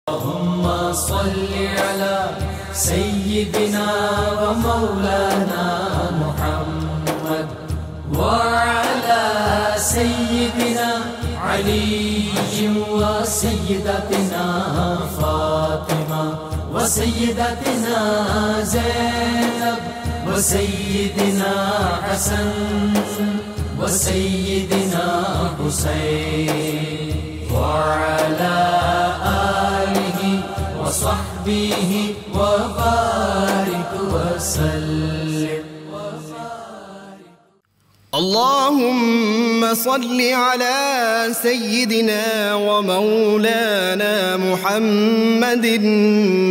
اللهم صل على سيدنا ومولانا محمد وعلى سيدنا علي وسيدتنا فاطمة وسيدتنا زينب وسيدنا حسن وسيدنا حسين وعلى آله وصحبه وبارك وسلم. اللهم صل على سيدنا ومولانا محمد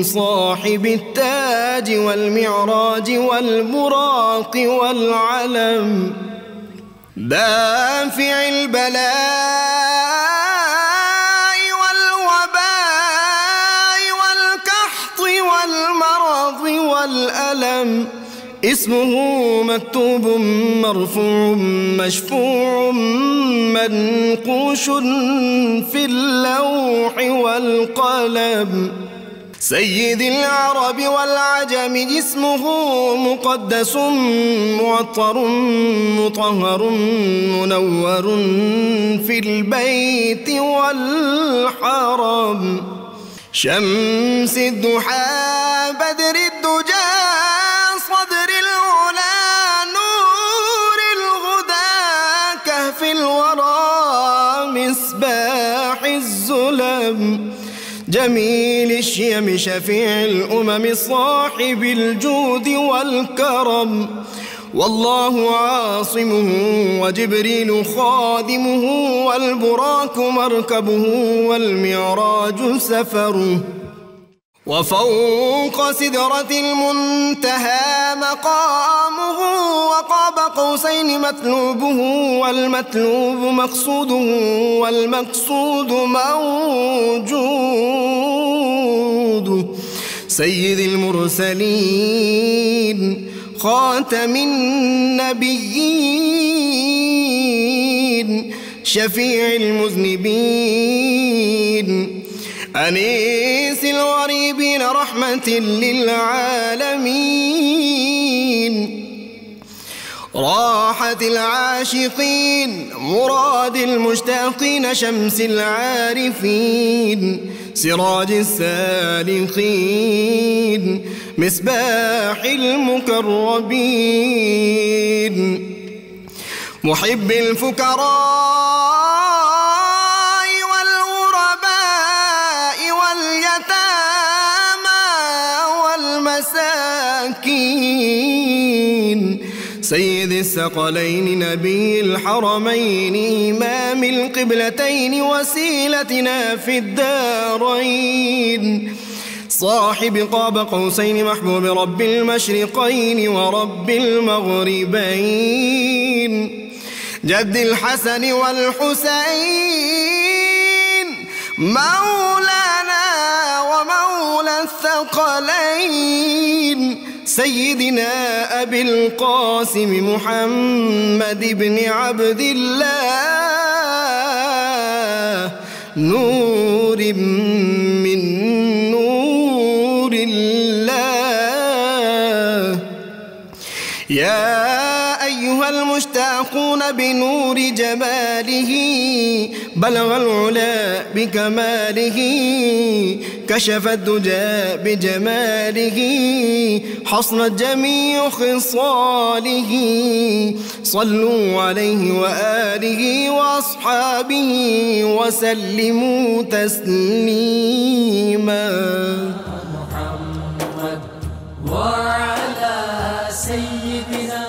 صاحب التاج والمعراج والبراق والعلم دافع البلاء والوباء والقحط والمرض والألم اسمه مكتوب مرفوع مشفوع منقوش في اللوح والقلم سيد العرب والعجم اسمه مقدس معطر مطهر منور في البيت والحرم شمس الضحى بدر الدجى صدر العلا نور الهدى كهف الورى مصباح الظلم جميل الشيم شفيع الأمم صاحب الجود والكرم والله عاصمه وجبريل خادمه والبراق مركبه والمعراج سفره وفوق سدرة المنتهى مقامه وقاب قوسين مطلوبه والمطلوب مقصوده والمقصود موجود سيد المرسلين خاتم النبيين شفيع المذنبين أنيس الغريبين رحمة للعالمين راحة العاشقين مراد المشتاقين شمس العارفين سراج السالكين مصباح المقربين محب الفقراء والمساكين سيد الثقلين نبي الحرمين إمام القبلتين وسيلتنا في الدارين صاحب قاب قوسين محبوب رب المشرقين ورب المغربين جد الحسن والحسين مولانا ومولى الثقلين سيدنا أبي القاسم محمد بن عبد الله نور من نور الله يا أيها المشتاقون بنور جماله بلغ العلا بكماله كشف الدجى بجماله حصلت جميع خصاله صلوا عليه وآله وأصحابه وسلموا تسليما محمد وعلى سيدنا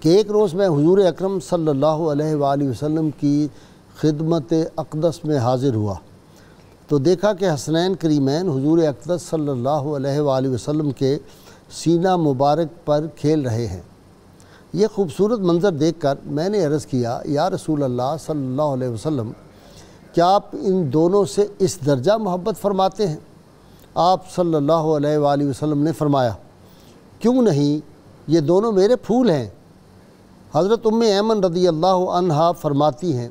کہ ایک روز میں حضور اکرم صلی اللہ علیہ وآلہ وسلم کی خدمت اقدس میں حاضر ہوا تو دیکھا کہ حسنین کریمین حضور اقدس صلی اللہ علیہ وآلہ وسلم کے سینہ مبارک پر کھیل رہے ہیں۔ یہ خوبصورت منظر دیکھ کر میں نے عرض کیا، یا رسول اللہ صلی اللہ علیہ وسلم، کیا آپ ان دونوں سے اس درجہ محبت فرماتے ہیں؟ آپ صلی اللہ علیہ وآلہ وسلم نے فرمایا، کیوں نہیں، یہ دونوں میرے پھول ہیں۔ حضرت ام ایمن رضی اللہ عنہا فرماتی ہیں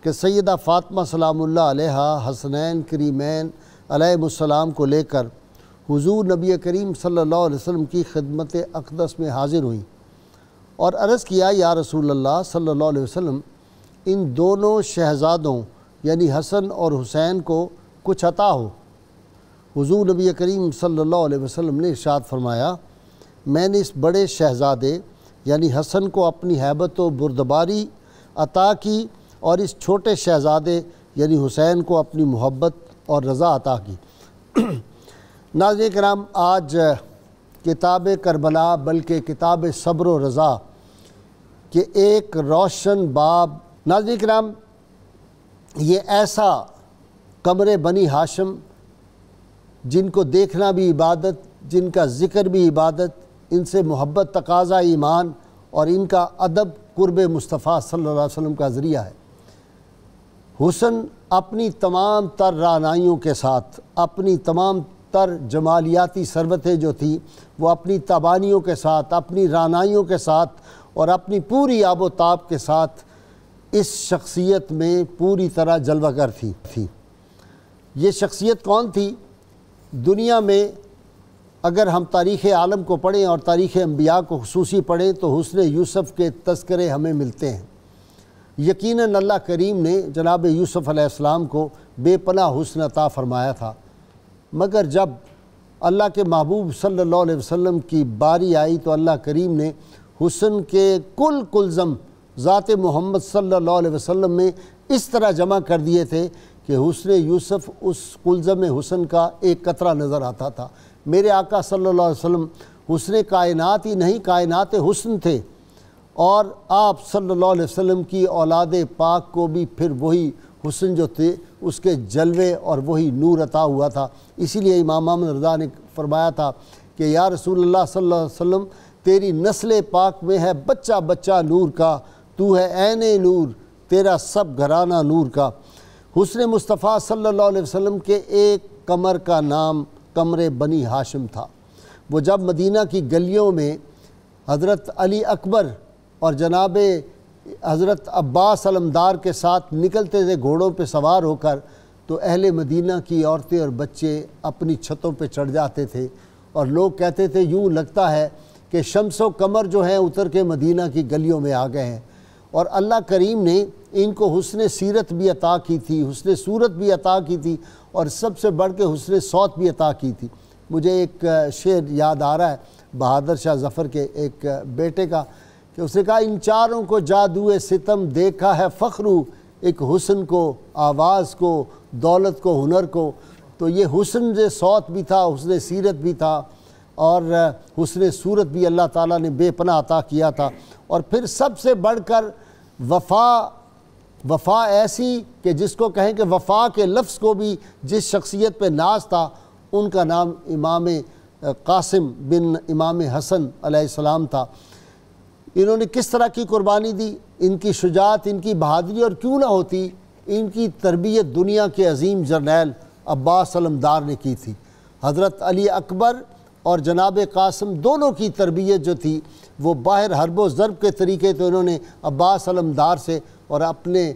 کہ سیدہ فاطمہ سلام اللہ علیہا حسنین کریمین علیہ السلام کو لے کر حضور نبی کریم صلی اللہ علیہ وسلم کی خدمت اقدس میں حاضر ہوئیں اور عرض کیا، یا رسول اللہ صلی اللہ علیہ وسلم، ان دونوں شہزادوں یعنی حسن اور حسین کو کچھ عطا ہو۔ حضور نبی کریم صلی اللہ علیہ وسلم نے ارشاد فرمایا، میں نے اس بڑے شہزادے یعنی حسن کو اپنی ہیبت و بردباری عطا کی اور اس چھوٹے شہزادے یعنی حسین کو اپنی محبت اور رضا عطا کی۔ ناظرین کرام، آج کتاب کربلا بلکہ کتاب صبر و رضا کے ایک روشن باب، ناظرین کرام، یہ ایسا قمر بنی ہاشم جن کو دیکھنا بھی عبادت، جن کا ذکر بھی عبادت، ان سے محبت تقاضا ایمان اور ان کا ادب قرب مصطفیٰ صلی اللہ علیہ وسلم کا ذریعہ ہے۔ حسن اپنی تمام تر رعنائیوں کے ساتھ، اپنی تمام تر جمالیاتی ثروتیں جو تھی وہ اپنی تبانیوں کے ساتھ، اپنی رعنائیوں کے ساتھ اور اپنی پوری آب و تاب کے ساتھ اس شخصیت میں پوری طرح جلوہ گر تھی۔ یہ شخصیت کون تھی؟ دنیا میں اگر ہم تاریخ عالم کو پڑھیں اور تاریخ انبیاء کو خصوصی پڑھیں تو حسن یوسف کے تذکرے ہمیں ملتے ہیں۔ یقیناً اللہ کریم نے جناب یوسف علیہ السلام کو بے پناہ حسن عطا فرمایا تھا، مگر جب اللہ کے محبوب صلی اللہ علیہ وسلم کی باری آئی تو اللہ کریم نے حسن کے کل کلزم ذات محمد صلی اللہ علیہ وسلم میں اس طرح جمع کر دیے تھے کہ حسن یوسف اس کلزم حسن کا ایک قطرہ نظر آتا تھا۔ میرے آقا صلی اللہ علیہ وسلم حسن کائنات ہی نہیں، کائنات حسن تھے، اور آپ صلی اللہ علیہ وسلم کی اولاد پاک کو بھی پھر وہی حسن جو تھے اس کے جلوے اور وہی نور عطا ہوا تھا۔ اسی لیے امام محمد رضا نے فرمایا تھا کہ یا رسول اللہ صلی اللہ علیہ وسلم، تیری نسل پاک میں ہے بچہ بچہ نور کا، تو ہے عین نور، تیرا سب گھرانہ نور کا۔ حسن مصطفیٰ صلی اللہ علیہ وسلم کے ایک قمر کا نام قمر بنی ہاشم تھا۔ وہ جب مدینہ کی گلیوں میں حضرت علی اکبر اور جناب حضرت عباس علمدار کے ساتھ نکلتے تھے گھوڑوں پہ سوار ہو کر، تو اہل مدینہ کی عورتیں اور بچے اپنی چھتوں پہ چڑھ جاتے تھے اور لوگ کہتے تھے یوں لگتا ہے کہ شمس و قمر جو ہیں اتر کے مدینہ کی گلیوں میں آ گئے ہیں۔ اور اللہ کریم نے ان کو حسن سیرت بھی عطا کی تھی، حسن صورت بھی عطا کی تھی، اور سب سے بڑھ کے حسن صوت بھی عطا کی تھی۔ مجھے ایک شعر یاد آ رہا ہے بہادر شاہ ظفر کے ایک بیٹے کا، کہ اس نے کہا، ان چاروں کو جادوئے ستم دیکھا ہے فخرو، ایک حسن کو، آواز کو، دولت کو، ہنر کو۔ تو یہ حسن صوت بھی تھا، حسن سیرت بھی تھا، اور حسن صورت بھی اللہ تعالیٰ نے بے پناہ عطا کیا تھا۔ اور پھر سب سے بڑھ کر وفا ایسی کہ جس کو کہیں کہ وفا کے لفظ کو بھی جس شخصیت پہ ناز تھا، ان کا نام امام قاسم بن امام حسن علیہ السلام تھا۔ انہوں نے کس طرح کی قربانی دی، ان کی شجاعت، ان کی بہادری، اور کیوں نہ ہوتی ان کی تربیت دنیا کے عظیم جرنیل عباس علمدار نے کی تھی۔ حضرت علی اکبر اور جناب قاسم دونوں کی تربیت جو تھی وہ باہر حرب و ضرب کے طریقے تو انہوں نے عباس علمدار سے اور اپنے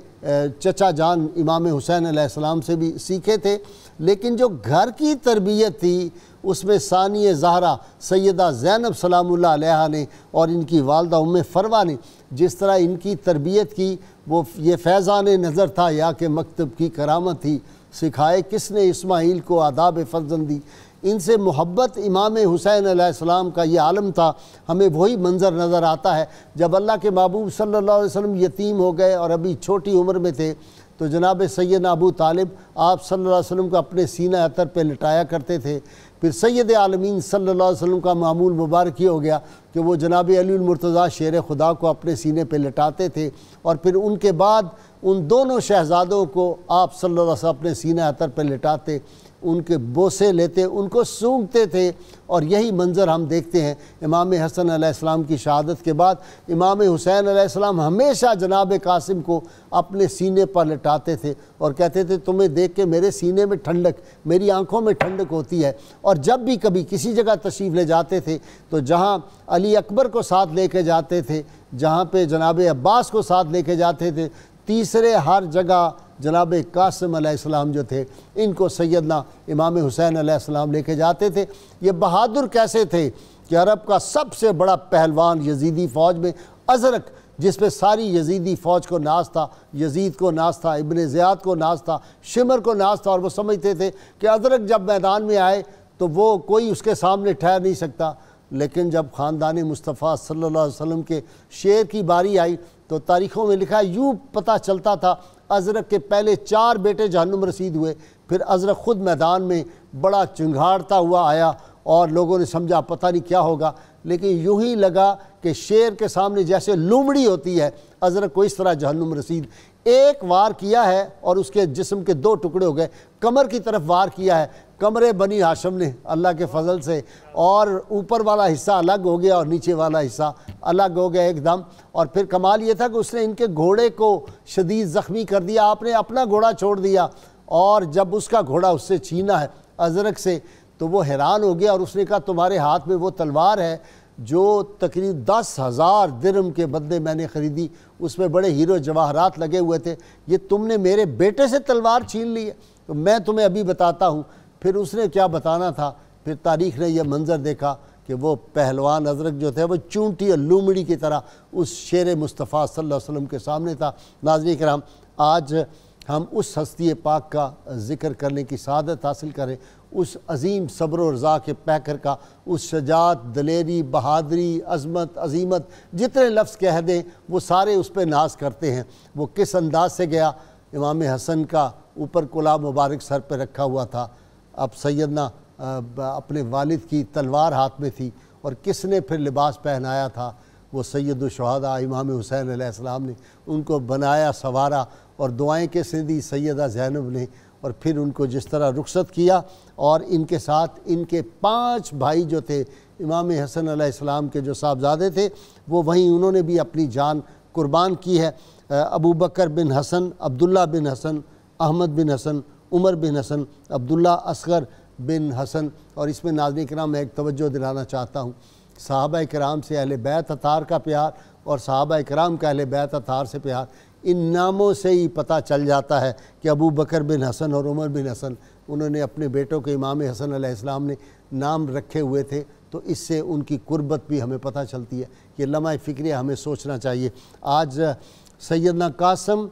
چچا جان امام حسین علیہ السلام سے بھی سیکھے تھے، لیکن جو گھر کی تربیت تھی اس میں ثانی زہرا سیدہ زینب سلام اللہ علیہا نے اور ان کی والدہ ام فروہ نے جس طرح ان کی تربیت کی، وہ یہ فیضان نظر تھا یا کہ مکتب کی کرامت تھی، سکھائے کس نے اسماعیل کو آداب فرزندی۔ ان سے محبت امام حسین علیہ السلام کا یہ عالم تھا۔ ہمیں وہی منظر نظر آتا ہے جب اللہ کے محبوب صلی اللہ علیہ وسلم یتیم ہو گئے اور ابھی چھوٹی عمر میں تھے، تو جناب سیدنا ابو طالب آپ صلی اللہ علیہ وسلم کو اپنے سینہ اطہر پہ لٹایا کرتے تھے۔ پھر سید عالمین صلی اللہ علیہ وسلم کا معمول مبارک یہ ہو گیا کہ وہ جناب علی المرتضیٰ شیر خدا کو اپنے سینے پہ لٹاتے تھے، اور پھر ان کے بعد ان دونوں شہزادوں کو آپ صلی اللہ علیہ وسلم اپنے سینہ اطہر پہ لٹاتے، ان کے بوسے لیتے، ان کو سونگتے تھے۔ اور یہی منظر ہم دیکھتے ہیں امام حسن علیہ السلام کی شہادت کے بعد امام حسین علیہ السلام ہمیشہ جناب قاسم کو اپنے سینے پر لٹاتے تھے اور کہتے تھے تمہیں دیکھ کے میرے سینے میں ٹھنڈک، میری آنکھوں میں ٹھنڈک ہوتی ہے۔ اور جب بھی کبھی کسی جگہ تشریف لے جاتے تھے تو جہاں علی اکبر کو ساتھ لے کے جاتے تھے، جہاں پہ جناب عباس کو ساتھ لے کے جاتے تھے، تیسرے ہر جگہ جناب قاسم علیہ السلام جو تھے ان کو سیدنا امام حسین علیہ السلام لے کے جاتے تھے۔ یہ بہادر کیسے تھے کہ عرب کا سب سے بڑا پہلوان یزیدی فوج میں ازرق، جس پہ ساری یزیدی فوج کو ناز تھا، یزید کو ناز تھا، ابن زیاد کو ناز تھا، شمر کو ناز تھا، اور وہ سمجھتے تھے کہ ازرق جب میدان میں آئے تو وہ کوئی اس کے سامنے ٹھہر نہیں سکتا۔ لیکن جب خاندان مصطفیٰ صلی اللہ علیہ وسلم کے شیر کی باری آئی تو تاریخوں میں لکھا ہے یوں پتہ چلتا تھا ازرق کے پہلے 4 بیٹے جہنم رسید ہوئے، پھر ازرق خود میدان میں بڑا چنگھاڑتا ہوا آیا اور لوگوں نے سمجھا پتہ نہیں کیا ہوگا، لیکن یوں ہی لگا کہ شیر کے سامنے جیسے لومڑی ہوتی ہے ازرق کو اس طرح جہنم رسید۔ ایک وار کیا ہے اور اس کے جسم کے 2 ٹکڑے ہو گئے، کمر کی طرف وار کیا ہے، کمر بنی ہاشم نے اللہ کے فضل سے، اور اوپر والا حصہ الگ ہو گیا اور نیچے والا حصہ الگ ہو گیا ایک دم۔ اور پھر کمال یہ تھا کہ اس نے ان کے گھوڑے کو شدید زخمی کر دیا، آپ نے اپنا گھوڑا چھوڑ دیا، اور جب اس کا گھوڑا اس سے چھینا ہے ازرق سے تو وہ حیران ہو گیا، اور اس نے کہا تمہارے ہاتھ میں وہ تلوار ہے جو تقریباً 10,000 درہم کے بدلے میں نے خریدی، اس میں بڑے ہیرو جواہرات لگے ہوئے تھے، یہ تم نے میرے بیٹے سے تلوار چھین لی ہے؟ تو میں تمہیں ابھی بتاتا ہوں۔ پھر اس نے کیا بتانا تھا، پھر تاریخ نے یہ منظر دیکھا کہ وہ پہلوان ازرق جو تھے وہ چونٹی اور لومڑی کی طرح اس شیر مصطفیٰ صلی اللہ علیہ وسلم کے سامنے تھا۔ ناظرین کرام، آج ہم اس ہستی پاک کا ذکر کرنے کی سعادت حاصل کریں، اس عظیم صبر و رضا کے پیکر کا، اس شجاعت، دلیری، بہادری، عظمت، عظیمت، جتنے لفظ کہہ دیں وہ سارے اس پہ ناز کرتے ہیں۔ وہ کس انداز سے گیا، امام حسن کا اوپر کلاه مبارک سر پہ رکھا ہوا تھا، اب سیدنا اپنے والد کی تلوار ہاتھ میں تھی، اور کس نے پھر لباس پہنایا تھا؟ وہ سید الشہداء امام حسین علیہ السلام نے ان کو بنایا، سنوارا، اور دعائیں کس نے دی؟ سیدہ زینب نے۔ اور پھر ان کو جس طرح رخصت کیا، اور ان کے ساتھ ان کے 5 بھائی جو تھے امام حسن علیہ السلام کے جو صاحبزادے تھے، وہ وہیں انہوں نے بھی اپنی جان قربان کی ہے۔ ابو بکر بن حسن، عبداللہ بن حسن، احمد بن حسن، عمر بن حسن، عبداللہ اصغر بن حسن۔ اور اس میں ناظرین کرام میں ایک توجہ دلانا چاہتا ہوں، صحابہ کرام سے اہل بیت اطہار کا پیار اور صحابہ کرام کا اہل بیت اطہار سے پیار، ان ناموں سے ہی پتہ چل جاتا ہے کہ ابو بکر بن حسن اور عمر بن حسن انہوں نے اپنے بیٹوں کے امام حسن علیہ السلام نے نام رکھے ہوئے تھے، تو اس سے ان کی قربت بھی ہمیں پتہ چلتی ہے۔ یہ لمحہ فکریہ ہمیں سوچنا چاہیے۔ آج سیدنا قاسم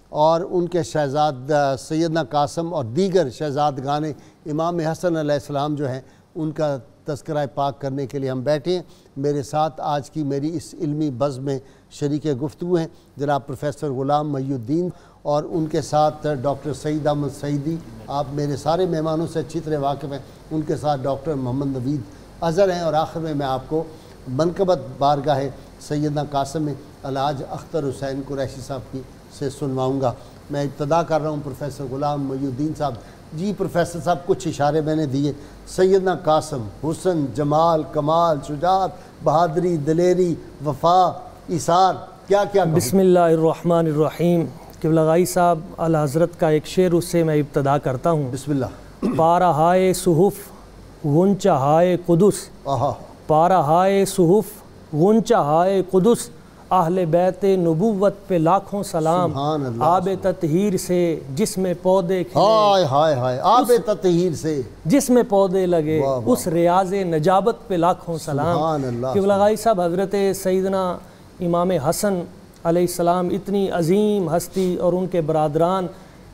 اور ان کے شہزاد سیدنا قاسم اور دیگر شہزادگان امام حسن علیہ السلام جو ہیں ان کا تذکرہ پاک کرنے کے لیے ہم بیٹھے ہیں۔ میرے ساتھ آج کی میری اس علمی بزم میں شریک گفتگو ہیں جناب پروفیسر غلام محی الدین، اور ان کے ساتھ ڈاکٹر سعید احمد سعیدی، آپ میرے سارے مہمانوں سے اچھی طرح واقف ہیں، ان کے ساتھ ڈاکٹر محمد نوید اظہر ہیں، اور آخر میں آپ کو منقبت بارگاہ سیدنا قاسم میں الحاج اختر حسین قریشی صاحب کی سے سنواؤں گا۔ میں ابتدا کر رہا ہوں پروفیسر غلام محی الدین صاحب۔ جی پروفیسر صاحب، کچھ اشارے میں نے دیے، سیدنا قاسم، حسن، جمال، کمال، شجاعت، بہادری، دلیری، وفا، ایثار، کیا کیا کہوں؟ بسم اللہ الرحمن الرحیم۔ قبلہ غائی صاحب اعلی حضرت کا ایک شعر، اس سے میں ابتدا کرتا ہوں۔ بسم اللہ۔ پارہ ہائے صحف غنچہ ہائے قدس، پارہ ہائے صحف غنچہ ہائے قدس، اہل بیت نبوت پہ لاکھوں سلام، سبحان اللہ، آب تطہیر سے جس میں پودے ہائے ہائے ہائے، آب تطہیر سے جس میں پودے لگے، اس ریاض نجابت پہ لاکھوں سلام۔ سبحان اللہ۔ قبلہ غائی صاحب حضرت سیدنا امام حسن علیہ السلام اتنی عظیم ہستی اور ان کے برادران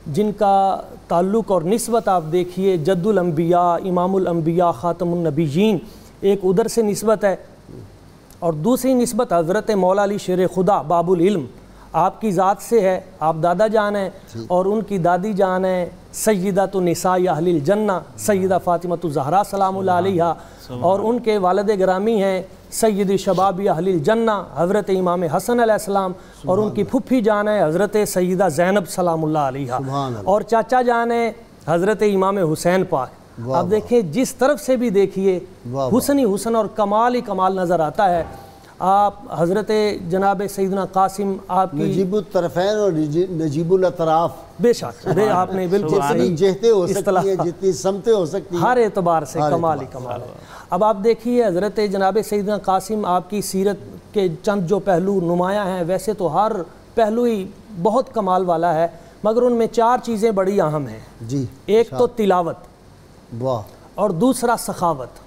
جن کا تعلق اور نسبت آپ دیکھیے، جد الانبیاء، امام الانبیاء، خاتم النبیین، ایک ادھر سے نسبت ہے، اور دوسری نسبت حضرت مولا علی شیر خدا باب العلم آپ کی ذات سے ہے، آپ دادا جان ہیں، اور ان کی دادی جان ہیں سیدۃ النساء اہل الجنہ سیدہ فاطمہ الزہرا سلام اللہ علیہا، اور ان کے والد گرامی ہیں سید شباب اہل الجنہ حضرت امام حسن علیہ السلام، اور ان کی پھپھی جان ہے حضرت سیدہ زینب سلام اللہ علیہا، اور چاچا جان ہے حضرت امام حسین پاک۔ آپ دیکھیں جس طرف سے بھی دیکھیے حسن ہی حسن اور کمال ہی کمال نظر آتا ہے۔ آپ حضرت جناب سیدنا قاسم آپ کی نجیب الطرفین اور نجیب الاطراف، بے شک آپ نے بالکل جتنی جہتیں ہو سکتی ہیں، جتنی سمتیں ہو سکتی ہیں، ہر اعتبار سے کمال ہی کمال ہے۔ اب آپ دیکھیے حضرت جناب سیدنا قاسم آپ کی سیرت کے چند جو پہلو نمایاں ہیں، ویسے تو ہر پہلو ہی بہت کمال والا ہے، مگر ان میں 4 چیزیں بڑی اہم ہیں۔ جی، ایک تو تلاوت، واہ، اور دوسرا سخاوت،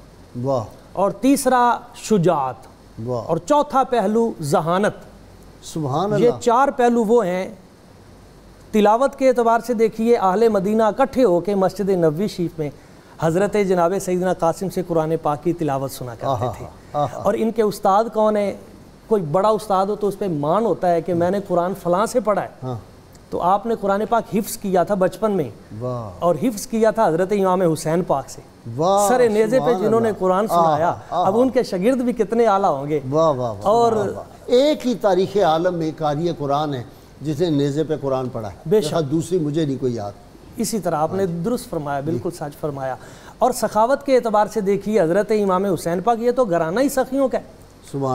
واہ، اور تیسرا شجاعت، واہ، اور چوتھا پہلو ذہانت۔ سبحان یہ اللہ۔ 4 پہلو وہ ہیں۔ تلاوت کے اعتبار سے دیکھیے اہل مدینہ اکٹھے ہو کے مسجد نبوی شریف میں حضرت جناب سیدنا قاسم سے قرآن پاک کی تلاوت سنا کرتے تھے، اور ان کے استاد کون ہیں؟ کوئی بڑا استاد ہو تو اس پہ مان ہوتا ہے کہ میں نے قرآن فلاں سے پڑھا ہے، تو آپ نے قرآن پاک حفظ کیا تھا بچپن میں، اور حفظ کیا تھا حضرت امام حسین پاک سے، سر نیزے پہ جنہوں نے قرآن سنایا۔ اب ان کے شاگرد بھی کتنے اعلیٰ ہوں گے۔ اور ایک ہی تاریخ عالم میں قاری قرآن ہے جس نے نیزے پہ قرآن پڑھا ہے، بے شک، دوسری مجھے نہیں کوئی یاد۔ اسی طرح آپ نے درست فرمایا، بالکل سچ فرمایا۔ اور سخاوت کے اعتبار سے دیکھیے حضرت امام حسین پاک، یہ تو گھرانہ ہی سخیوں کا ہے۔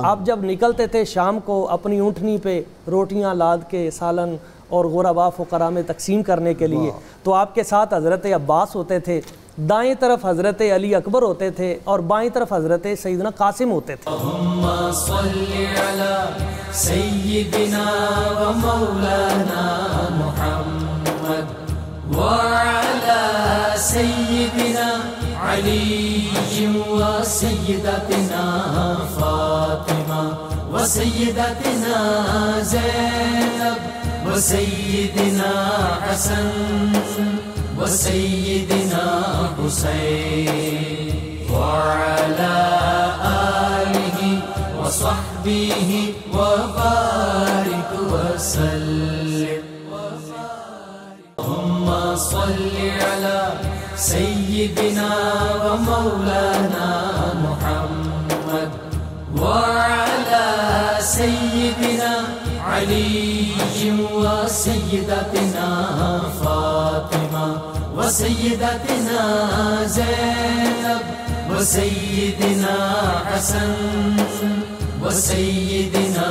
آپ جب نکلتے تھے شام کو اپنی اونٹنی پہ روٹیاں لاد کے سالن اور غربا فقراء میں تقسیم کرنے کے لیے، تو آپ کے ساتھ حضرت عباس ہوتے تھے، دائیں طرف حضرت علی اکبر ہوتے تھے، اور بائیں طرف حضرت سیدنا قاسم ہوتے تھے۔ اللہم صلی علی سیدنا و مولانا محمد وعلی سیدنا علی و سیدتنا فاطمہ و سیدتنا زینب و سیدنا حسن و سیدنا حسین وعلی آلہ و صحبہ و بارک وسلم۔ اللہم صلی علی سیدنا و مولانا محمد وعلی سیدنا علی و سیدتنا فاطمہ و سیدتنا زینب و سیدنا حسن و سیدنا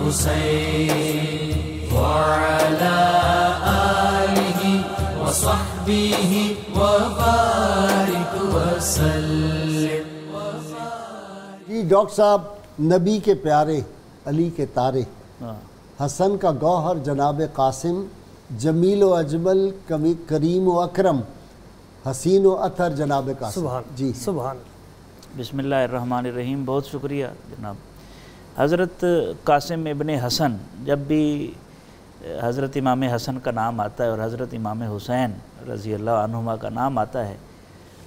حسین وعلی آلہ و صحبہ و بارک وسلم۔ جی ڈاکٹر صاحب، نبی کے پیارے، علی کے تارے، حسن کا گوہر جناب قاسم، جمیل و اجمل کریم و اکرم، حسین و اطہر جناب قاسم۔ جی سبحان۔ بسم اللہ الرحمن الرحیم۔ بہت شکریہ جناب۔ حضرت قاسم ابن حسن، جب بھی حضرت امام حسن کا نام آتا ہے اور حضرت امام حسین رضی اللہ عنہما کا نام آتا ہے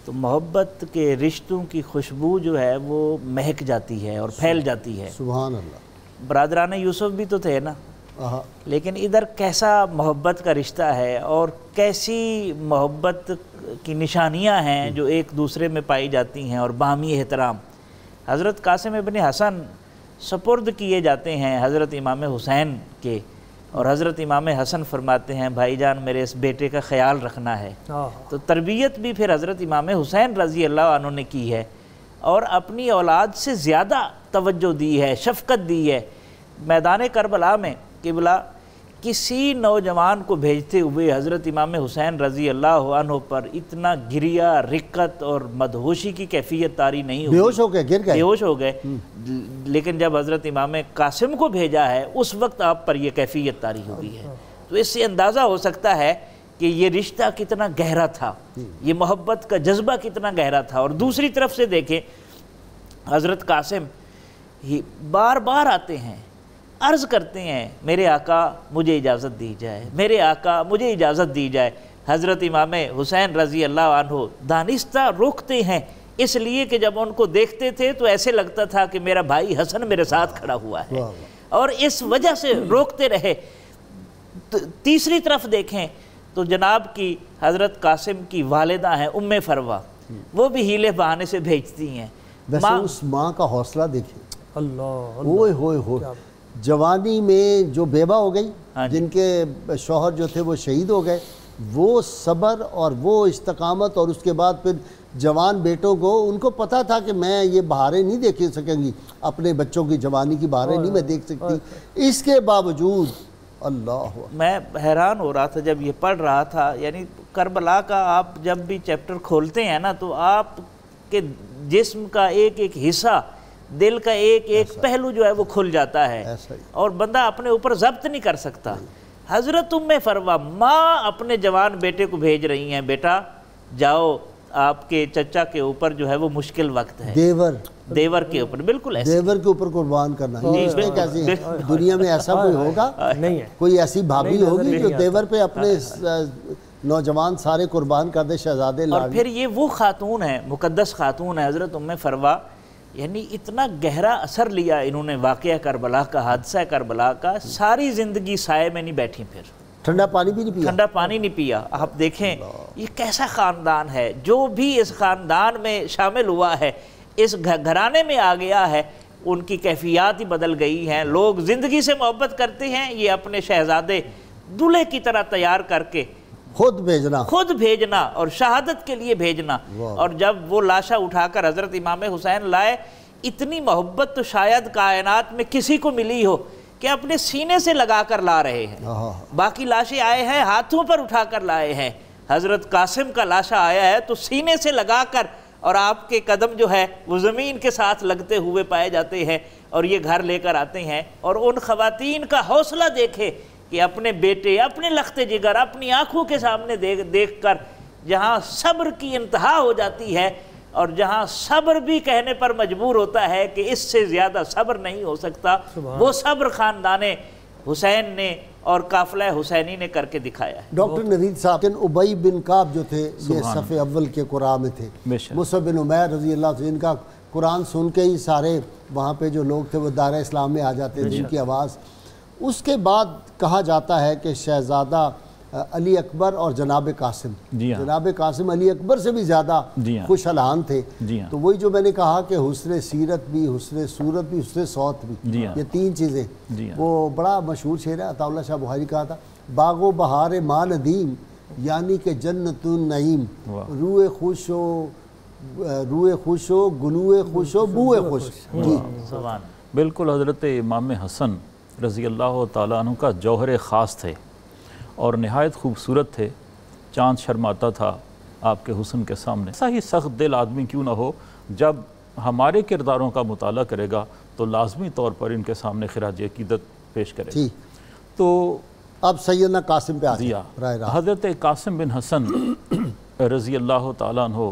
تو محبت کے رشتوں کی خوشبو جو ہے وہ مہک جاتی ہے اور پھیل جاتی ہے۔ سبحان اللہ۔ برادران یوسف بھی تو تھے نا، لیکن ادھر کیسا محبت کا رشتہ ہے اور کیسی محبت کی نشانیاں ہیں جو ایک دوسرے میں پائی جاتی ہیں، اور باہمی احترام۔ حضرت قاسم ابن حسن سپرد کیے جاتے ہیں حضرت امام حسین کے، اور حضرت امام حسن فرماتے ہیں بھائی جان میرے اس بیٹے کا خیال رکھنا ہے۔ تو تربیت بھی پھر حضرت امام حسین رضی اللہ عنہ نے کی ہے، اور اپنی اولاد سے زیادہ توجہ دی ہے، شفقت دی ہے۔ میدان کربلا میں قبلہ کسی نوجوان کو بھیجتے ہوئے حضرت امام حسین رضی اللہ عنہ پر اتنا گریا، رقت اور مدہوشی کی کیفیت طاری نہیں ہوئی، بیہوش ہو گئے، گر گئے، بیہوش ہو گئے۔ لیکن جب حضرت امام قاسم کو بھیجا ہے اس وقت آپ پر یہ کیفیت طاری ہوئی ہے۔ تو اس سے اندازہ ہو سکتا ہے کہ یہ رشتہ کتنا گہرا تھا، یہ محبت کا جذبہ کتنا گہرا تھا۔ اور دوسری طرف سے دیکھیں حضرت قاسم بار بار آتے ہیں، عرض کرتے ہیں میرے آقا مجھے اجازت دی جائے، میرے آقا مجھے اجازت دی جائے۔ حضرت امام حسین رضی اللہ عنہ دانستہ روکتے ہیں، اس لیے کہ جب ان کو دیکھتے تھے تو ایسے لگتا تھا کہ میرا بھائی حسن میرے ساتھ کھڑا ہوا ہے۔ اور اس وجہ سے روکتے رہے۔ تیسری طرف دیکھیں تو جناب کی حضرت قاسم کی والدہ ہیں ام فروا، وہ بھی ہیلے بہانے سے بھیجتی ہیں۔ ویسے اس ماں کا حوصلہ دیکھیں، اللہ ہوئے ہوئے ہوئے، جوانی میں جو بیوہ ہو گئی، جن کے شوہر جو تھے وہ شہید ہو گئے، وہ صبر اور وہ استقامت، اور اس کے بعد پھر جوان بیٹوں کو، ان کو پتہ تھا کہ میں یہ بہاریں نہیں دیکھ سکیں گی، اپنے بچوں کی جوانی کی بہاریں نہیں میں دیکھ سکتی، اس کے باوجود اللہ۔ میں حیران ہو رہا تھا جب یہ پڑھ رہا تھا، یعنی کربلا کا آپ جب بھی چیپٹر کھولتے ہیں نا تو آپ کے جسم کا ایک ایک حصہ، دل کا ایک ایک پہلو جو ہے وہ کھل جاتا ہے اور بندہ اپنے اوپر ضبط نہیں کر سکتا۔ حضرت ام فروا ماں اپنے جوان بیٹے کو بھیج رہی ہیں، بیٹا جاؤ، آپ کے چچا کے اوپر جو ہے وہ مشکل وقت ہے، دیور کے اوپر، بالکل ایسے دیور کے اوپر قربان کرنا، اس میں کیسے دنیا میں ایسا کوئی ہوگا؟ نہیں ہے، کوئی ایسی بھابھی ہوگی جو دیور پہ اپنے نوجوان سارے قربان کر دے، شہزادے اور پھر یہ وہ خاتون ہے، مقدس خاتون ہے حضرت ام فروا، یعنی اتنا گہرا اثر لیا انہوں نے واقعہ کربلا کا، حادثہ کربلا کا، ساری زندگی سائے میں نہیں بیٹھی، پھر ٹھنڈا پانی بھی نہیں پیا، ٹھنڈا پانی نہیں پیا۔ آپ دیکھیں یہ کیسا خاندان ہے، جو بھی اس خاندان میں شامل ہوا ہے، اس گھرانے میں آ گیا ہے، ان کی کیفیات ہی بدل گئی ہیں۔ لوگ زندگی سے محبت کرتے ہیں، یہ اپنے شہزادے دلہے کی طرح تیار کر کے خود بھیجنا اور شہادت کے لیے بھیجنا، اور جب وہ لاشا اٹھا کر حضرت امام حسین لائے، اتنی محبت تو شاید کائنات میں کسی کو ملی ہو کہ اپنے سینے سے لگا کر لا رہے ہیں۔ باقی لاشیں آئے ہیں ہاتھوں پر اٹھا کر لائے ہیں، حضرت قاسم کا لاشا آیا ہے تو سینے سے لگا کر، اور آپ کے قدم جو ہے وہ زمین کے ساتھ لگتے ہوئے پائے جاتے ہیں، اور یہ گھر لے کر آتے ہیں۔ اور ان خواتین کا حوصلہ دیکھے کہ اپنے بیٹے، اپنے لخت جگر اپنی آنکھوں کے سامنے دیکھ کر، جہاں صبر کی انتہا ہو جاتی ہے اور جہاں صبر بھی کہنے پر مجبور ہوتا ہے کہ اس سے زیادہ صبر نہیں ہو سکتا، وہ صبر خاندان حسین نے اور قافلہ حسینی نے کر کے دکھایا ہے۔ ڈاکٹر نوید صاحب، ابی بن کعب جو تھے یہ صف اول کے قرآن میں تھے، مصعب بن عمیر رضی اللہ عنہ، ان کا قرآن سن کے ہی سارے وہاں پہ جو لوگ تھے وہ دائرہ اسلام میں آ جاتے تھے، ان کی آواز۔ اس کے بعد کہا جاتا ہے کہ شہزادہ علی اکبر اور جناب قاسم، جناب قاسم علی اکبر سے بھی زیادہ خوش الحان تھے، تو وہی جو میں نے کہا کہ حسن سیرت بھی، حسن صورت بھی، حسن صوت بھی، یہ تین چیزیں، وہ بڑا مشہور شعر ہے، عطا اللہ شاہ بخاری کہا تھا، باغ و بہار ماں ندیم یعنی کہ جنت النعیم، روئے خوش ہو گلوئے خوش ہو بوئے خوش۔ بالکل حضرت امام حسن رضی اللہ تعالیٰ عنہ کا جوہر خاص تھے اور نہایت خوبصورت تھے، چاند شرماتا تھا آپ کے حسن کے سامنے۔ ایسا ہی سخت دل آدمی کیوں نہ ہو، جب ہمارے کرداروں کا مطالعہ کرے گا تو لازمی طور پر ان کے سامنے خراج عقیدت پیش کرے گا۔ تو اب سیدنا قاسم پہ آتے ہیں۔ حضرت قاسم بن حسن رضی اللہ تعالیٰ عنہ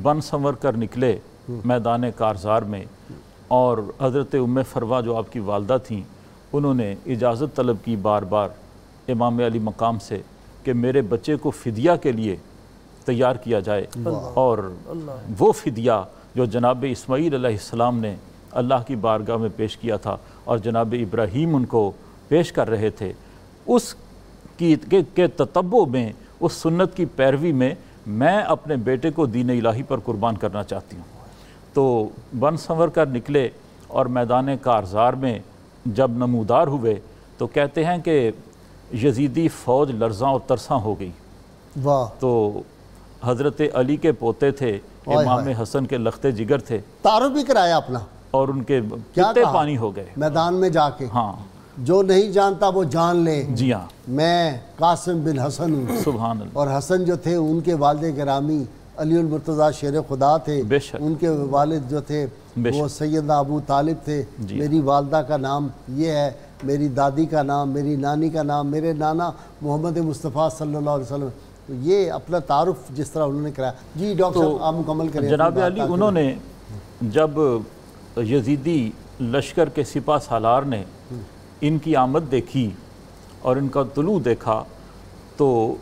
بن سنور کر نکلے میدان کارزار میں، اور حضرت ام فروا جو آپ کی والدہ تھیں، انہوں نے اجازت طلب کی بار بار امام علی مقام سے کہ میرے بچے کو فدیہ کے لیے تیار کیا جائے، اور وہ فدیہ جو جناب اسماعیل علیہ السلام نے اللہ کی بارگاہ میں پیش کیا تھا اور جناب ابراہیم ان کو پیش کر رہے تھے، اس کے تتبع میں، اس سنت کی پیروی میں میں اپنے بیٹے کو دین الہی پر قربان کرنا چاہتی ہوں۔ تو بن سنور کر نکلے اور میدان کارزار میں جب نمودار ہوئے تو کہتے ہیں کہ یزیدی فوج لرزاں اور ترساں ہو گئی۔ تو حضرت علی کے پوتے تھے، امام حسن کے لخت جگر تھے، تعارف بھی کرایا اپنا، اور ان کے کتے پانی ہو گئے میدان میں جا کے۔ ہاں، جو نہیں جانتا وہ جان لے، جی ہاں، میں قاسم بن حسن ہوں۔ سبحان اللہ۔ اور حسن جو تھے ان کے والد گرامی علی المرتضیٰ شیر خدا تھے، ان کے والد جو تھے وہ سیدنا ابو طالب تھے، میری والدہ کا نام یہ ہے، میری دادی کا نام، میری نانی کا نام، میرے نانا محمد مصطفیٰ صلی اللہ علیہ وسلم۔ تو یہ اپنا تعارف جس طرح انہوں نے کرایا۔ جی ڈاکٹر صاحب آپ مکمل کریں۔ جناب علی، انہوں نے جب یزیدی لشکر کے سپہ سالار نے ان کی آمد دیکھی اور ان کا طلوع دیکھا تو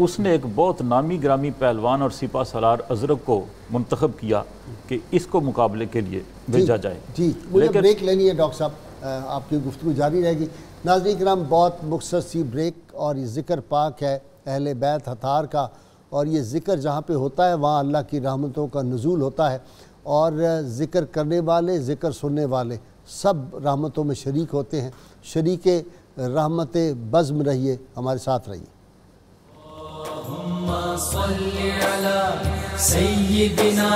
اس نے ایک بہت نامی گرامی پہلوان اور سپہ سالار ازرق کو منتخب کیا کہ اس کو مقابلے کے لیے بھیجا جائے۔ جی مجھے بریک لینی ہے ڈاکٹر صاحب، آپ کی گفتگو جاری رہے گی۔ ناظرین کرام، بہت مختصر سی بریک، اور یہ ذکر پاک ہے اہل بیت اطہار کا، اور یہ ذکر جہاں پہ ہوتا ہے وہاں اللہ کی رحمتوں کا نزول ہوتا ہے، اور ذکر کرنے والے، ذکر سننے والے سب رحمتوں میں شریک ہوتے ہیں۔ شریک رحمت بزم رہیے، ہمارے ساتھ رہیے۔ اللهم صل على سيدنا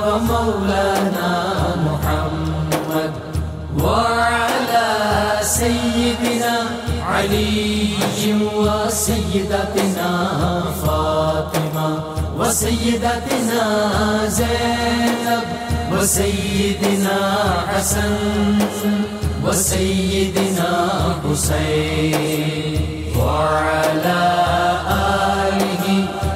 ومولانا محمد وعلى سيدنا علي وسيدتنا فاطمة وسيدتنا زينب وسيدنا حسن وسيدنا حسين وعلى آله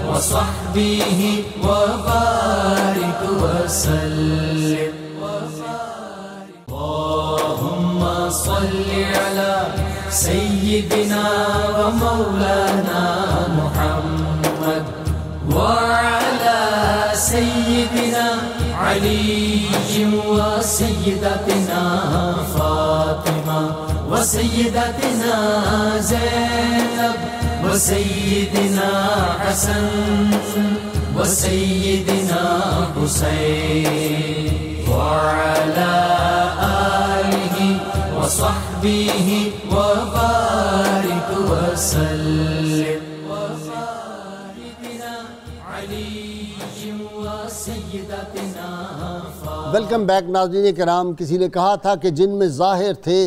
وصحبه وبارك وسلم اللهم صل على سيدنا ومولانا محمد وعلى سيدنا علي وسيدتنا فاطمة وسيدتنا زينب وسيدنا حسن وسيدنا حسين وعلى آله وصحبه وبارك وسلم وسيدنا علي وسيدتنا ویلکم بیک ناظرین کرام۔ کسی نے کہا تھا کہ جن میں ظاہر تھے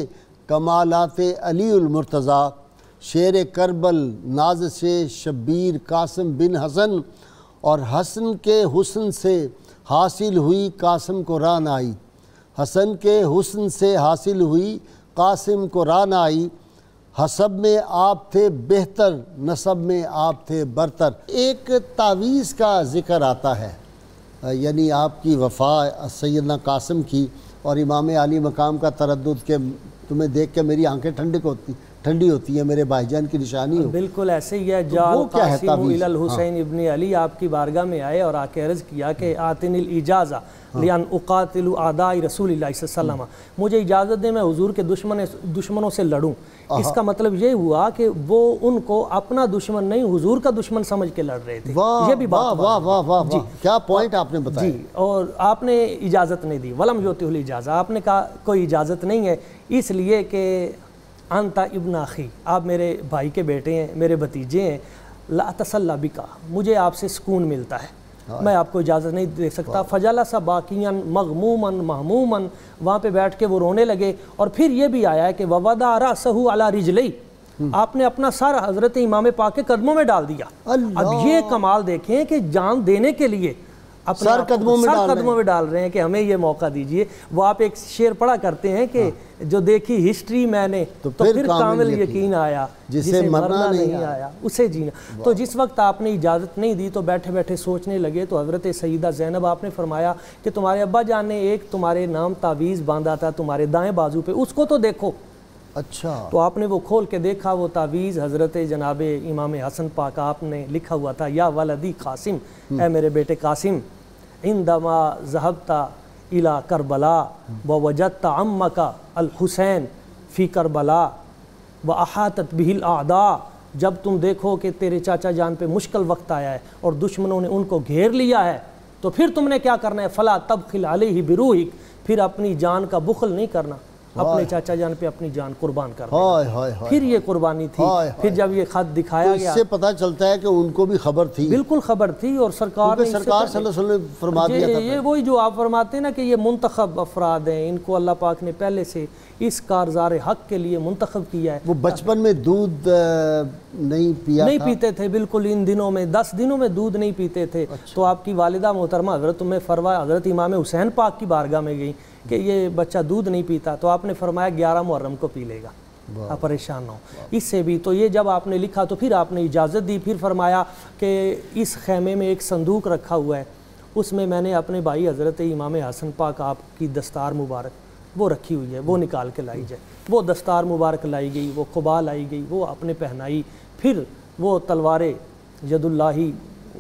کمالات علی المرتضیٰ، شیر کربل ناز سے شبیر قاسم بن حسن، اور حسن کے حسن سے حاصل ہوئی قاسم کو راہ نہ آئی، حسن کے حسن سے حاصل ہوئی قاسم کو راہ نہ آئی، حسب میں آپ تھے بہتر، نسب میں آپ تھے برتر۔ ایک تعویذ کا ذکر آتا ہے، یعنی آپ کی وفا سیدنا قاسم کی اور امام علی مقام کا تردد، کہ تمہیں دیکھ کے میری آنکھیں ٹھنڈی ہوتی ہیں، میرے بھائی جان کی نشانی ہو۔ بالکل ایسے ہی ہے۔ جال قاسم الی الحسین ابن علی آپ کی بارگاہ میں آئے اور آ کے عرض کیا کہ آتنی الاجازہ لیان اقاتل اعداء رسول اللہ صلی اللہ علیہ وسلم، مجھے اجازت دیں میں حضور کے دشمنوں سے لڑوں۔ اس کا مطلب یہ ہوا کہ وہ ان کو اپنا دشمن نہیں حضور کا دشمن سمجھ کے لڑ رہے تھے۔ یہ بھی بات واہ واہ واہ واہ، کیا پوائنٹ آپ نے بتایا۔ جی، اور آپ نے اجازت نہیں دی، ولم یؤتہ الاجازہ، آپ نے کہا کوئی اجازت نہیں ہے، اس لیے کہ انت ابن اخی، آپ میرے بھائی کے بیٹے ہیں، میرے بھتیجے ہیں، لا اتسلی بک، مجھے آپ سے سکون ملتا ہے، میں آپ کو اجازت نہیں دے سکتا۔ فجلس باکیا مغموما مہموما، وہاں پہ بیٹھ کے وہ رونے لگے۔ اور پھر یہ بھی آیا ہے کہ ووضع رأسہ علی رجلیہ، آپ نے اپنا سر حضرت امام پاک کے قدموں میں ڈال دیا۔ اب یہ کمال دیکھیں کہ جان دینے کے لیے سر قدموں میں ڈال رہے ہیں کہ ہمیں یہ موقع دیجئے۔ وہ آپ ایک شعر پڑھا کرتے ہیں کہ جو دیکھی ہسٹری میں نے تو پھر کامل یقین آیا، جسے مرنا نہیں آیا اسے جینا۔ تو جس وقت آپ نے اجازت نہیں دی تو بیٹھے بیٹھے سوچنے لگے، تو حضرت سیدہ زینب آپ نے فرمایا کہ تمہارے ابا جان نے ایک تمہارے نام تعویذ باندھا تھا تمہارے دائیں بازو پہ، اس کو تو دیکھو۔ اچھا، تو آپ نے وہ کھول کے دیکھا، وہ تعویذ حضرت جناب امام حسن پاک آپ نے لکھا ہوا تھا، یا ولدی قاسم، اے میرے بیٹے قاسم، عندما ذهبت الى کربلا ووجدت عمک الحسین فی کربلا واحاطت به الاعداء، جب تم دیکھو کہ تیرے چاچا جان پہ مشکل وقت آیا ہے اور دشمنوں نے ان کو گھیر لیا ہے، تو پھر تم نے کیا کرنا ہے، فلا تبخل علیہ بروحک، پھر اپنی جان کا بخل نہیں کرنا، اپنے چاچا جان پہ اپنی جان قربان کر دینا۔ پھر یہ قربانی تھی۔ پھر جب یہ خط دکھایا گیا، اس سے پتہ چلتا ہے کہ ان کو بھی خبر تھی، بالکل خبر تھی، اور سرکار نے صلی اللہ علیہ وسلم نے فرما دیا تھا۔ یہ وہی جو آپ فرماتے ہیں نا کہ یہ منتخب افراد ہیں، ان کو اللہ پاک نے پہلے سے اس کارزار حق کے لیے منتخب کیا ہے۔ وہ بچپن میں دودھ نہیں پیتے تھے، بالکل ان دنوں میں 10 دنوں میں دودھ نہیں پیتے تھے۔ تو آپ کی والدہ محترمہ حضرت حضرت امام حسین پاک کی بارگاہ میں گئی کہ یہ بچہ دودھ نہیں پیتا، تو آپ نے فرمایا 11 محرم کو پی لے گا، آپ پریشان نہ ہو اس سے بھی۔ تو یہ جب آپ نے لکھا تو پھر آپ نے اجازت دی، پھر فرمایا کہ اس خیمے میں ایک صندوق رکھا ہوا ہے، اس میں میں نے اپنے بھائی حضرت امام حسن پاک آپ کی دستار مبارک وہ رکھی ہوئی ہے، وہ نکال کے لائی جائے۔ وہ دستار مبارک لائی گئی، وہ قبا لائی گئی، وہ آپ نے پہنائی، پھر وہ تلوار ید اللہ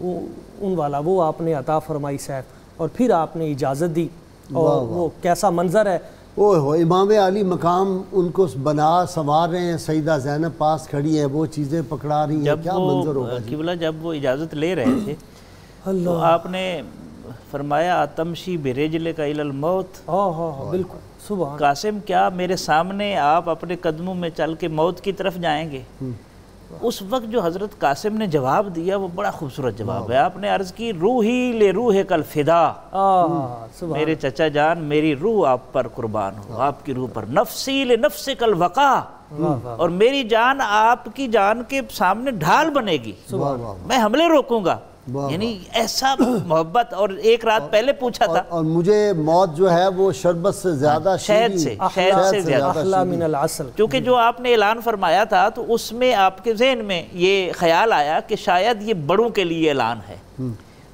ان والا وہ آپ نے عطا فرمائی سیف، اور پھر آپ نے اجازت دی۔ اور وہ کیسا منظر ہے اوہ ہو امام علی مقام ان کو بنا سنوار رہے ہیں، سیدہ زینب پاس کھڑی ہیں، وہ چیزیں پکڑا رہی ہیں، کیا منظر ہوگا جی؟ قبلہ جب وہ اجازت لے رہے تھے تو آپ نے فرمایا تمشی برجلک الی الموت، بالکل سبحان قاسم کیا میرے سامنے آپ اپنے قدموں میں چل کے موت کی طرف جائیں گے؟ اس وقت جو حضرت قاسم نے جواب دیا وہ بڑا خوبصورت جواب ہے. آپ نے عرض کی روحی لے روح کل فدا، میرے چچا جان میری روح آپ پر قربان ہو، آپ کی روح پر، نفسی لے نفس کل وقا، اور میری جان آپ کی جان کے سامنے ڈھال بنے گی، میں حملے روکوں گا. یعنی ایسا محبت. اور ایک رات پہلے پوچھا تھا، اور مجھے موت جو ہے وہ شربت سے زیادہ شہد سے زیادہ احلا من العسل، کیونکہ جو آپ نے اعلان فرمایا تھا تو اس میں آپ کے ذہن میں یہ خیال آیا کہ شاید یہ بڑوں کے لیے اعلان ہے.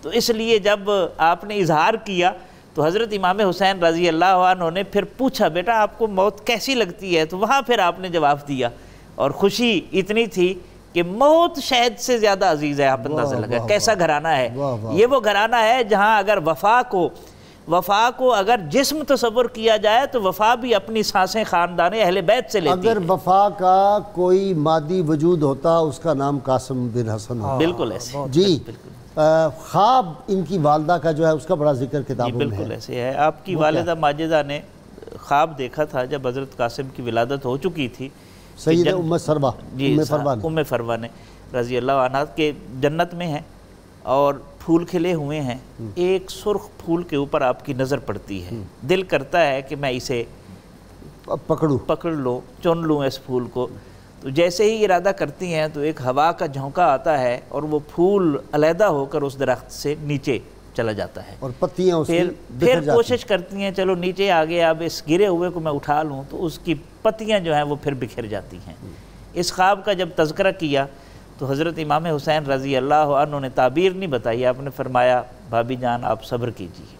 تو اس لیے جب آپ نے اظہار کیا تو حضرت امام حسین رضی اللہ عنہ نے پھر پوچھا بیٹا آپ کو موت کیسی لگتی ہے؟ تو وہاں پھر آپ نے جواب دیا، اور خوشی اتنی تھی کہ موت شہد سے زیادہ عزیز ہے. آپ اندازہ لگا کیسا گھرانہ ہے یہ. وہ گھرانہ ہے جہاں اگر وفا کو اگر جسم تصور کیا جائے تو وفا بھی اپنی سانسیں خاندان اہل بیت سے لیتی ہے. اگر وفا کا کوئی مادی وجود ہوتا اس کا نام قاسم بن حسن ہوتا. بالکل ایسے جی. خواب ان کی والدہ کا جو ہے اس کا بڑا ذکر کتابوں میں ہے. بالکل ایسے ہے. آپ کی والدہ ماجدہ نے خواب دیکھا تھا جب حضرت قاسم کی ولادت ہو چکی تھی. سید ام سروا، ام فروا نے رضی اللہ عنہ کے جنت میں ہیں اور پھول کھلے ہوئے ہیں. ایک سرخ پھول کے اوپر آپ کی نظر پڑتی ہے، دل کرتا ہے کہ میں اسے پکڑ لوں، چن لوں اس پھول کو. تو جیسے ہی ارادہ کرتی ہیں تو ایک ہوا کا جھونکا آتا ہے اور وہ پھول علیحدہ ہو کر اس درخت سے نیچے چلا جاتا ہے. اور پتیاں اس کی پھر کوشش کرتی ہیں چلو نیچے آگے اب اس گرے ہوئے کو میں اٹھا لوں، تو اس کی پتیاں جو ہیں وہ پھر بکھر جاتی ہیں. اس خواب کا جب تذکرہ کیا تو حضرت امام حسین رضی اللہ عنہ نے تعبیر نہیں بتائی. آپ نے فرمایا بھابی جان آپ صبر کیجیے.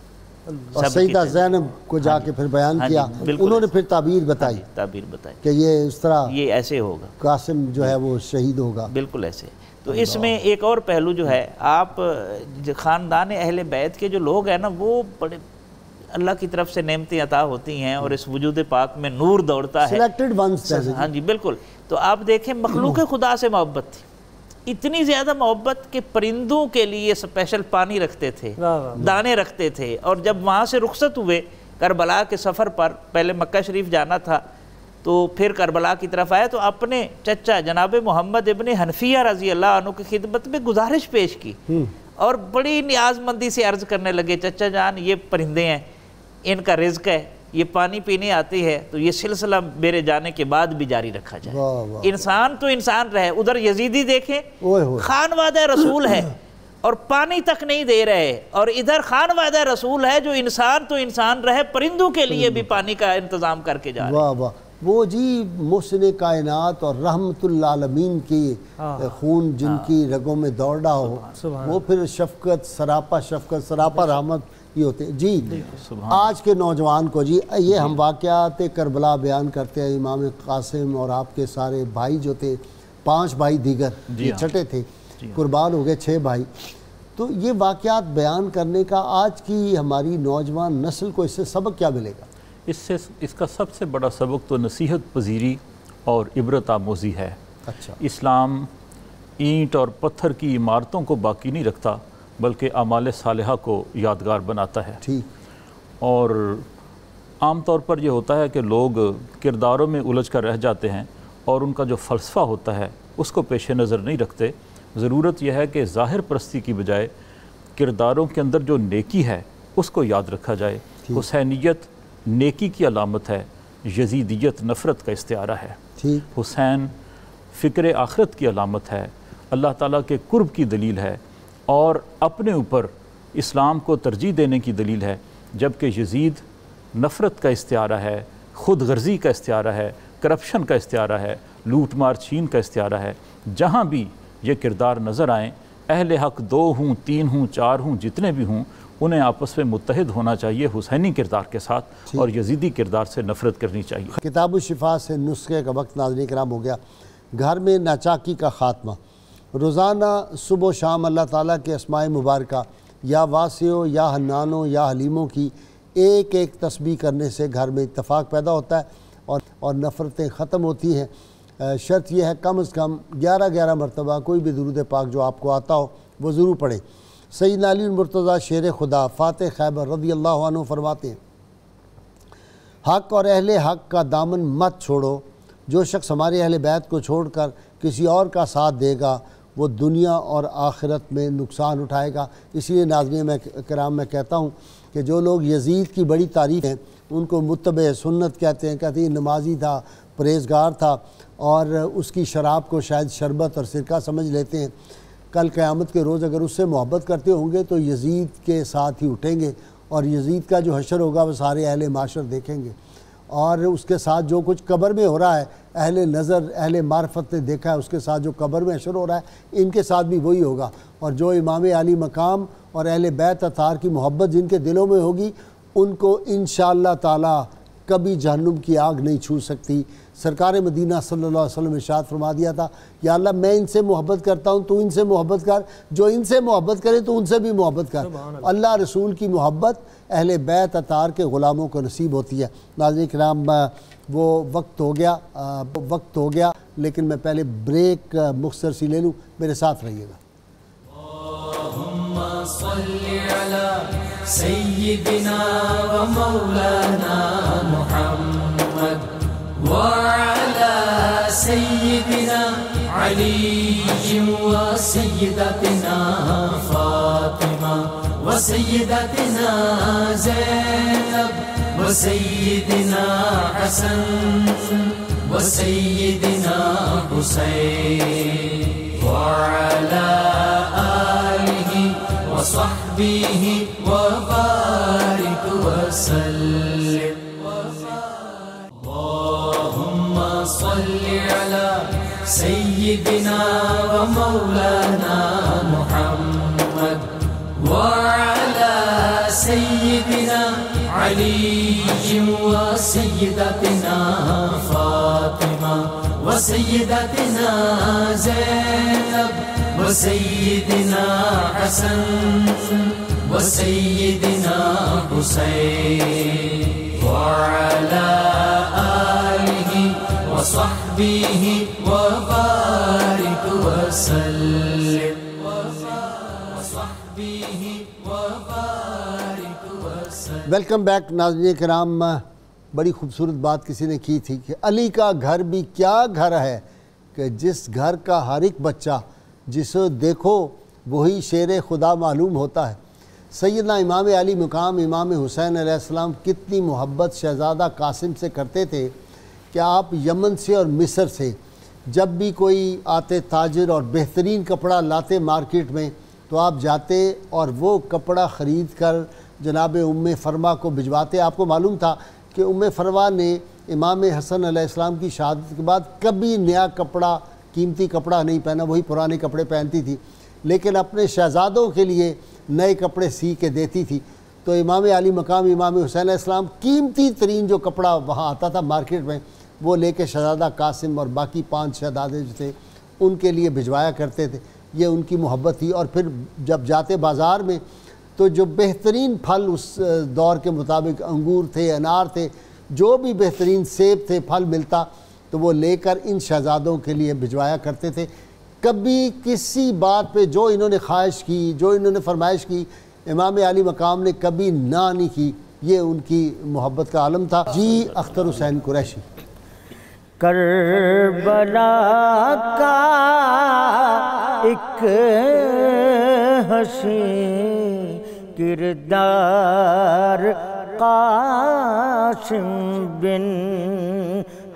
اور سیدہ زینب کو جا کے پھر بیان کیا، انہوں نے پھر تعبیر بتائی کہ یہ اس طرح یہ ایسے ہوگا، قاسم جو ہے وہ شہید ہوگا. بالکل ایسے. تو اس میں ایک اور پہلو جو ہے، آپ خاندان اہل بیت کے جو لوگ ہیں نا وہ بڑے اللہ کی طرف سے نعمتیں عطا ہوتی ہیں اور اس وجود پاک میں نور دوڑتا ہے. Selected ones. ہاں جی بالکل. تو آپ دیکھیں مخلوق خدا سے محبت تھی، اتنی زیادہ محبت کہ پرندوں کے لیے اسپیشل پانی رکھتے تھے، دانے رکھتے تھے. اور جب وہاں سے رخصت ہوئے کربلا کے سفر پر، پہلے مکہ شریف جانا تھا تو پھر کربلا کی طرف آئے تو اپنے چچا جناب محمد ابن حنفیہ رضی اللہ عنہ کی خدمت میں گزارش پیش کی اور بڑی نیاز مندی سے عرض کرنے لگے چچا جان یہ پرندے ہیں، ان کا رزق ہے، یہ پانی پینے آتی ہے، تو یہ سلسلہ میرے جانے کے بعد بھی جاری رکھا جائے. انسان تو انسان رہے. ادھر یزیدی دیکھیں خانوادہ رسول ہے اور پانی تک نہیں دے رہے، اور ادھر خانوادہ رسول ہے جو انسان تو انسان رہے، پرندوں کے لیے بھی پانی کا انتظام کر کے جا رہے ہیں. وہ جی محسن کائنات اور رحمت العالمین کی خون جن کی رگوں میں دوڑ رہا ہو، وہ پھر شفقت سراپا رحمت یہ ہوتے ہیں. جی آج کے نوجوان کو جی یہ ہم واقعات کربلا بیان کرتے ہیں. امام قاسم اور آپ کے سارے بھائی جو تھے، 5 بھائی دیگر یہ چھٹے تھے، قربان ہو گئے 6 بھائی. تو یہ واقعات بیان کرنے کا آج کی ہماری نوجوان نسل کو اس سے سبق کیا ملے گا؟ اس کا سب سے بڑا سبق تو نصیحت پذیری اور عبرت آموزی ہے. اچھا. اسلام اینٹ اور پتھر کی عمارتوں کو باقی نہیں رکھتا بلکہ اعمال صالحہ کو یادگار بناتا ہے. ٹھیک. اور عام طور پر یہ ہوتا ہے کہ لوگ کرداروں میں الجھ کر رہ جاتے ہیں اور ان کا جو فلسفہ ہوتا ہے اس کو پیش نظر نہیں رکھتے. ضرورت یہ ہے کہ ظاہر پرستی کی بجائے کرداروں کے اندر جو نیکی ہے اس کو یاد رکھا جائے. حسینیت نیکی کی علامت ہے، یزیدیت نفرت کا استعارہ ہے. حسین فکر آخرت کی علامت ہے، اللہ تعالیٰ کے قرب کی دلیل ہے اور اپنے اوپر اسلام کو ترجیح دینے کی دلیل ہے، جبکہ یزید نفرت کا استعارہ ہے، خود غرضی کا استعارہ ہے، کرپشن کا استعارہ ہے، لوٹ مار چھین کا استعارہ ہے. جہاں بھی یہ کردار نظر آئیں، اہل حق 2 ہوں 3 ہوں 4 ہوں جتنے بھی ہوں، انہیں آپس میں متحد ہونا چاہیے حسینی کردار کے ساتھ اور یزیدی کردار سے نفرت کرنی چاہیے. کتاب الشفا سے نسخے کا وقت ناظرین کرام ہو گیا. گھر میں ناچاکی کا خاتمہ. روزانہ صبح و شام اللہ تعالیٰ کے اسماء مبارکہ یا واسعو یا حنانو یا حلیموں کی ایک ایک تسبیح کرنے سے گھر میں اتفاق پیدا ہوتا ہے اور نفرتیں ختم ہوتی ہیں۔ شرط یہ ہے کم از کم 11 مرتبہ کوئی بھی درود پاک جو آپ کو آتا ہو وہ ضرور پڑھیں۔ سیدنا علی المرتضیٰ شیر خدا فاتح خیبر رضی اللہ عنہ فرماتے ہیں، حق اور اہل حق کا دامن مت چھوڑو، جو شخص ہمارے اہل بیت کو چھوڑ کر کسی اور کا ساتھ دے گا وہ دنیا اور آخرت میں نقصان اٹھائے گا۔ اسی لیے ناظرین کرام میں کہتا ہوں کہ جو لوگ یزید کی بڑی تعریف ہیں ان کو متبع سنت کہتے ہیں نمازی تھا، پرہیزگار تھا، اور اس کی شراب کو شاید شربت اور سرکہ سمجھ لیتے ہیں۔ کل قیامت کے روز اگر اس سے محبت کرتے ہوں گے تو یزید کے ساتھ ہی اٹھیں گے، اور یزید کا جو حشر ہوگا وہ سارے اہل معاشر دیکھیں گے، اور اس کے ساتھ جو کچھ قبر میں ہو رہا ہے اہل نظر اہل معرفت نے دیکھا ہے، اس کے ساتھ جو قبر میں حشر ہو رہا ہے ان کے ساتھ بھی وہی ہوگا۔ اور جو امام علی مقام اور اہل بیت اطہار کی محبت جن کے دلوں میں ہوگی ان کو انشاءاللہ تعالی کبھی جہنم کی آگ نہیں چھو سکتی۔ سرکار مدینہ صلی اللہ علیہ وسلم ارشاد فرما دیا تھا، یا اللہ میں ان سے محبت کرتا ہوں تو ان سے محبت کر، جو ان سے محبت کرے تو ان سے بھی محبت کر۔ اللہ رسول کی محبت اہل بیت اطہار کے غلاموں کو نصیب ہوتی ہے۔ ناظرین کرام وہ وقت ہو گیا لیکن میں پہلے بریک مختصر سی لے لوں، میرے ساتھ رہیے گا۔ اللہم صلی علی سیدنا و مولانا محمد وعلى سيدنا علي وسيدتنا فاطمة وسيدتنا زينب وسيدنا حسن وسيدنا حسين وعلى آله وصحبه وبارك وسلم۔ صل على سيدنا ومولانا محمد وعلى سيدنا علي وسيدتنا فاطمة وسيدتنا زينب وسيدنا حسن وسيدنا حسين وعلى آله وصحبه وبارك وسلم وصحبه وبارك وسلم۔ ویلکم بیک ناظرین کرام، بڑی خوبصورت بات کسی نے کی تھی کہ علی کا گھر بھی کیا گھر ہے کہ جس گھر کا ہر ایک بچہ جسے دیکھو وہی شیر خدا معلوم ہوتا ہے۔ سیدنا امام علی مقام امام حسین علیہ السلام کتنی محبت شہزادہ قاسم سے کرتے تھے کہ آپ یمن سے اور مصر سے جب بھی کوئی آتے تاجر اور بہترین کپڑا لاتے مارکیٹ میں تو آپ جاتے اور وہ کپڑا خرید کر جناب ام فرما کو بھجواتے۔ آپ کو معلوم تھا کہ ام فرما نے امام حسن علیہ السلام کی شہادت کے بعد کبھی نیا کپڑا قیمتی کپڑا نہیں پہنا، وہی پرانے کپڑے پہنتی تھی، لیکن اپنے شہزادوں کے لیے نئے کپڑے سی کے دیتی تھی۔ تو امام علی مقام امام حسین علیہ السلام قیمتی ترین جو کپڑا وہاں آتا تھا مارکیٹ میں وہ لے کے شہزادہ قاسم اور باقی 5 شہزادے جو تھے ان کے لیے بھجوایا کرتے تھے۔ یہ ان کی محبت تھی۔ اور پھر جب جاتے بازار میں تو جو بہترین پھل اس دور کے مطابق انگور تھے، انار تھے، جو بھی بہترین سیب تھے، پھل ملتا تو وہ لے کر ان شہزادوں کے لیے بھجوایا کرتے تھے۔ کبھی کسی بات پہ جو انہوں نے خواہش کی، جو انہوں نے فرمائش کی، امام علی مقام نے کبھی نہ نہیں کی۔ یہ ان کی محبت کا عالم تھا۔ جی اختر حسین قریشی۔ کربلا کا ایک حسین کردار قاسم بن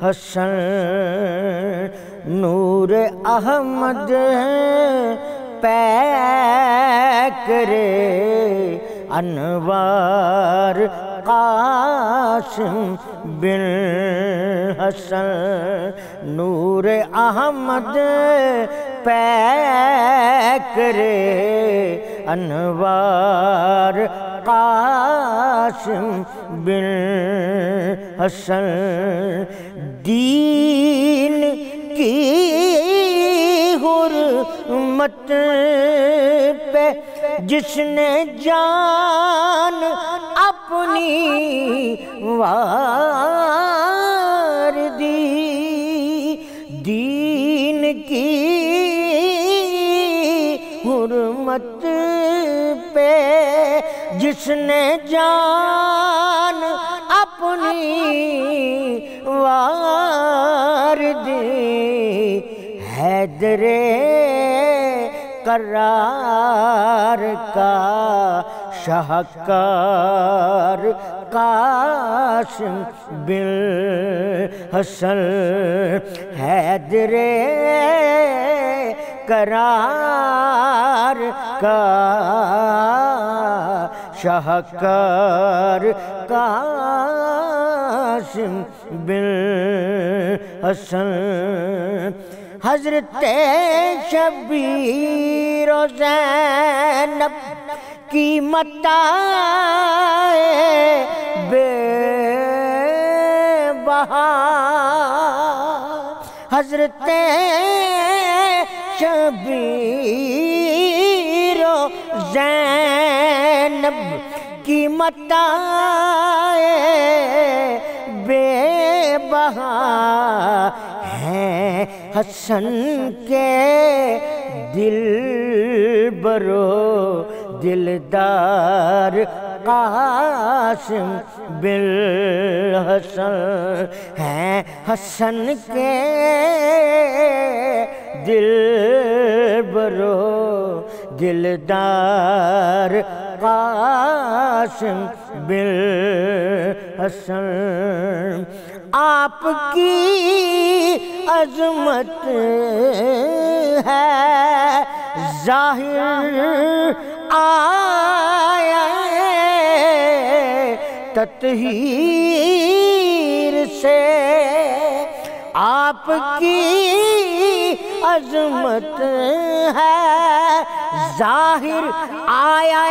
حسن نور احمد پیکر انوار قاسم بن حسن نور احمد پیکر انوار قاسم بن حسن دین کی حرمت پہ جس نے جان اپنی اپنی واردی دین کی حرمت پہ جس نے جان اپنی واردی حیدر کرار کا شاہکار قاسم بن حسن حیدر کرار کا شاہکار قاسم بن حسن حضرت شبیر و زینب کی متاع بے بہا حضرت شبیر و زینب کی متاع بے بہا ہیں حسن کے دل برو دلدار قاسم بن حسن ہیں حسن کے دل برو دلدار قاسم بن حسن آپ کی عظمت ہے ظاہر آیا تطہیر سے آپ کی عظمت ہے ظاہر آیا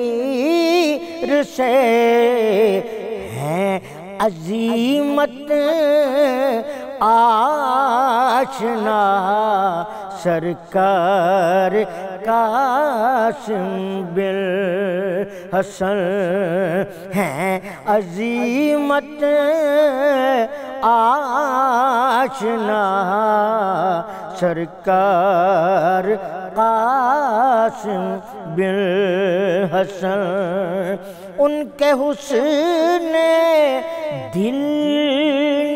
تطہیر سے ہے عظیمت آشنا سرکار قاسم بن حسن ہیں عظیمت آشنا سرکار قاسم بن حسن ان کے حسن دل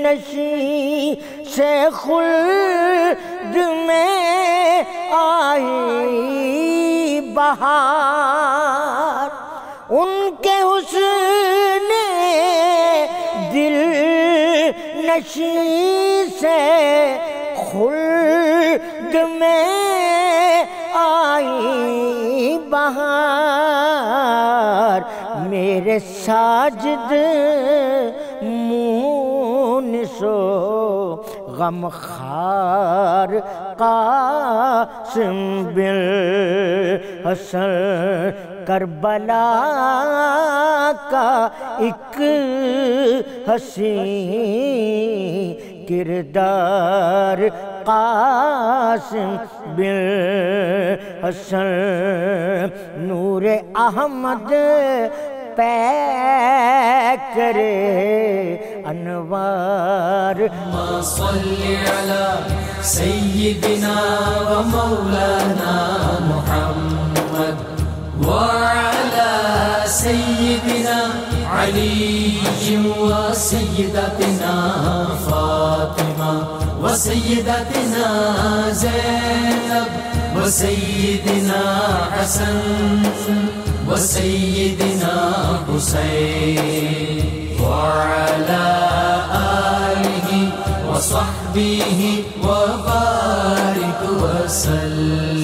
نشیں سے خلد میں آئی بہار ان کے حسن دل نشیں سے خلد میں آئی بہار میرے ساجد مونس و غمخوار قاسم بن حسن کربلا کا ایک حسین کردار قاسم بن حسن نور احمد پے کرے انوار صلی علی سیدنا و مولانا محمد وعلى سيدنا علي وسيدتنا فاطمة وسيدتنا زينب وسيدنا حسن وسيدنا حسين وعلى آله وصحبه وبارك وسلم